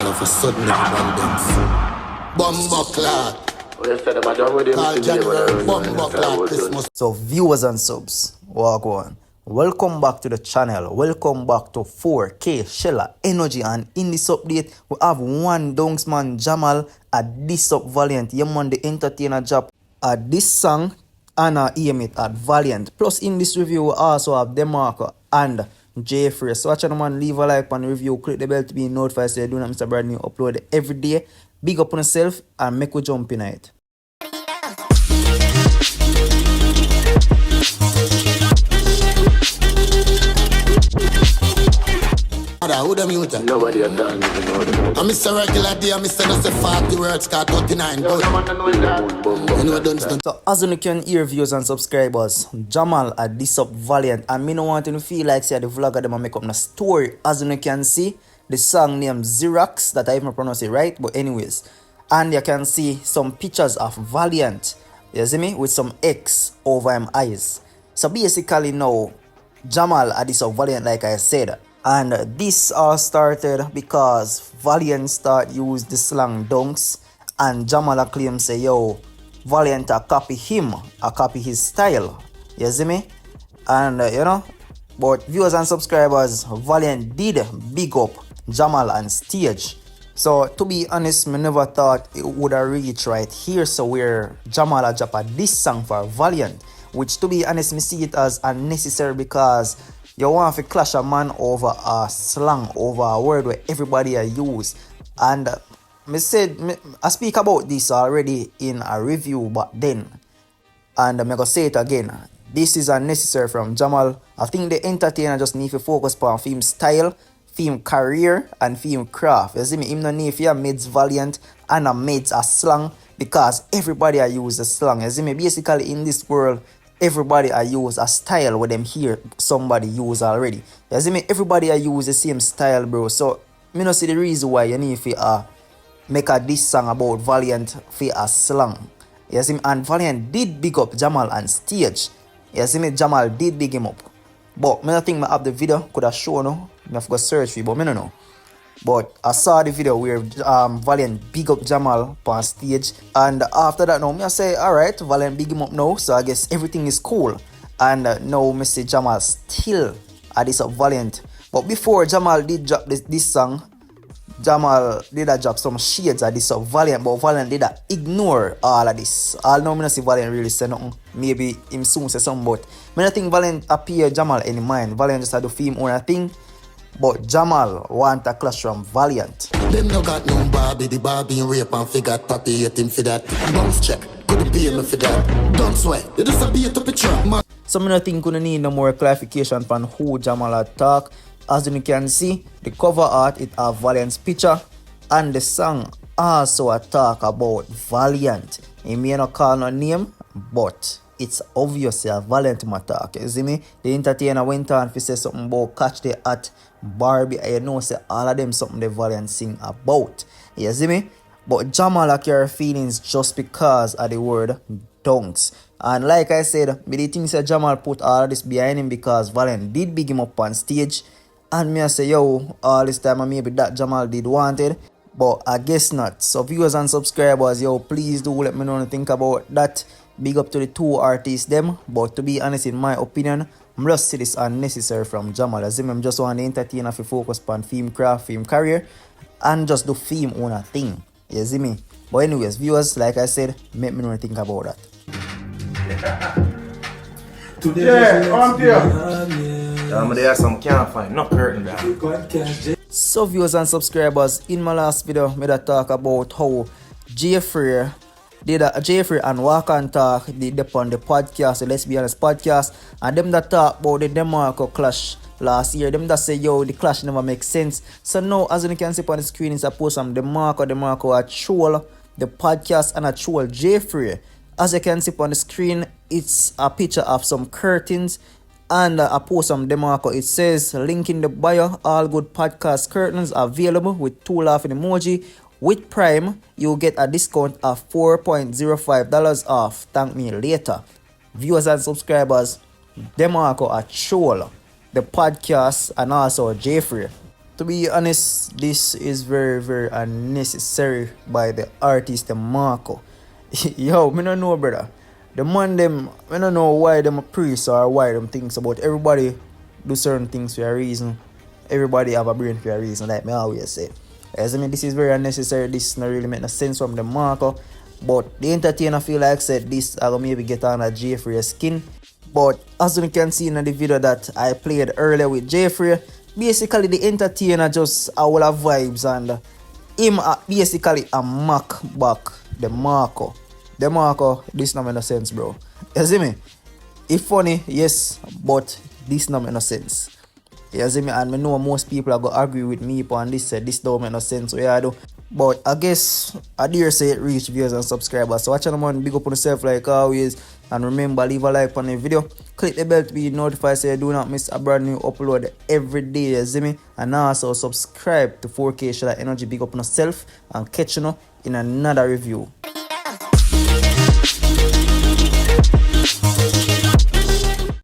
all of a sudden abundance. Bumbuckler. Call January Bumbuckler Christmas. So viewers and subs, walk on. Welcome back to the channel. Welcome back to 4K Shella Energy, and in this update we have one Dunksman Jamal at this up Valiant. Yeah man, the entertainer job at this song and aim it at Valiant. Plus in this review we also have Demarco and Jaii Frais. So watch out man, leave a like on the review, click the bell to be notified so you do not miss a brand new upload every day. Big up on yourself and make we jump in it. Who the mute? Nobody had done even know them. I'm Mr. Regular Day, I'm Mr. No say 40 words, got 39. But you know, don't stand. So as you can hear, viewers and subscribers, Jamal at this up Valiant, and me no want to feel like say the vlogger them make up a story. As you can see, the song named Xerox, that I even pronounce it right, but anyways, and you can see some pictures of Valiant, you see me, with some X over him eyes. So basically now, Jamal at this up Valiant, like I said. And this all started because Valiant start use the slang dunks, and Jamal claim say, yo, Valiant a copy him, a copy his style. You see me? And you know, but viewers and subscribers, Valiant did big up Jamal on stage. So to be honest, me never thought it would have reached right here. So where Jamal a drop this song for Valiant, which to be honest, me see it as unnecessary because you want to clash a man over a slang, over a word where everybody use. And I speak about this already in a review back then. And I'm going to say it again. This is unnecessary from Jamal. I think the entertainer just need to focus on film style, film career, and film craft. You see me? Him no need if you made Valiant and a made a slang because everybody use a slang. You see me? Basically in this world, everybody use a style where them hear somebody use already. You see me? Everybody use the same style, bro. So me no see the reason why you need to make a diss song about Valiant for a slang. You see me? And Valiant did big up Jamal on stage. You see me? Jamal did big him up. But me not think I have the video could have shown no. I have to go search for it, but me no know. But I saw the video where Valiant big up Jamal on stage, and after that now I say alright, Valiant big him up now, so I guess everything is cool. And now I see Jamal still at this up Valiant. But before Jamal did drop this song, Jamal did drop some shades at this up Valiant, but Valiant did ignore all of this. All now I see Valiant really say nothing. Maybe him soon say something, but I don't think Valiant appear Jamal any mind. Valiant just had to film own thing. But Jamal want a clash from Valiant. Them no got no Barbie, the Barbie and rape and figure papi hate him for that. Bounce check, couldn't pay me for that. Don't swear, you just a beat up a trap, man. So I don't think we need no more clarification on who Jamal attack. As you can see, the cover art it have Valiant's picture, and the song also attack about Valiant. He may not call no name, but it's obviously a Valiant attack. You see me? The entertainer went on to say something about catch the at Barbie. I know say all of them something the Valiant sing about. You see me? But Jamal carry feelings just because of the word dunks. And like I said, me the things that Jamal put all of this behind him because Valiant did big him up on stage. And me I say, yo, all this time maybe that Jamal did wanted. But I guess not. So viewers and subscribers, yo, please do let me know what you think about that. Big up to the two artists them. But to be honest, in my opinion, I'm just see this unnecessary from Jamal. As I'm just want the entertainer to focus on film craft, film career, and just do film own a thing. You see me? But anyways, viewers, like I said, make me know what you think about that. There are some can't find no curtain down. So viewers and subscribers, in my last video, I made a talk about how Jaii and Walk and Talk did on the podcast, the Let's Be Honest podcast, and them that talk about the Demarco clash last year, them that say yo the clash never makes sense. So now as you can see on the screen, it's a post from Demarco a troll the podcast and a troll Jaii. As you can see on the screen, it's a picture of some curtains and a post from Demarco. It says link in the bio, all good podcast curtains available with 2 laughing emoji. With Prime, you'll get a discount of $4.05 off. Thank me later. Viewers and subscribers, Demarco a troll the podcast and also Jaii. To be honest, this is very, very unnecessary by the artist Demarco. Yo, me don't know, brother. The man them, I don't know why them a priest or why them thinks about everybody do certain things for a reason. Everybody have a brain for a reason, like me always say. As I mean, this is very unnecessary. This not really make no sense from Demarco. But the entertainer feel like said this I will maybe get on a Jaii skin. But as you can see in the video that I played earlier with Jaii, basically the entertainer just all have vibes and him basically a mock back Demarco. Demarco, this not make no sense, bro. You see me? It's funny, yes, but this not make no sense. You see me? And I know most people are gonna agree with me on this. This don't make no sense. So yeah, I do. But I guess I dare say it reach viewers and subscribers. So watch out, man. Big up on yourself like always. And remember, leave a like on the video. Click the bell to be notified so you do not miss a brand new upload every day. You see me? And also subscribe to 4K Shella Energy. Big up on yourself. And catch you in another review.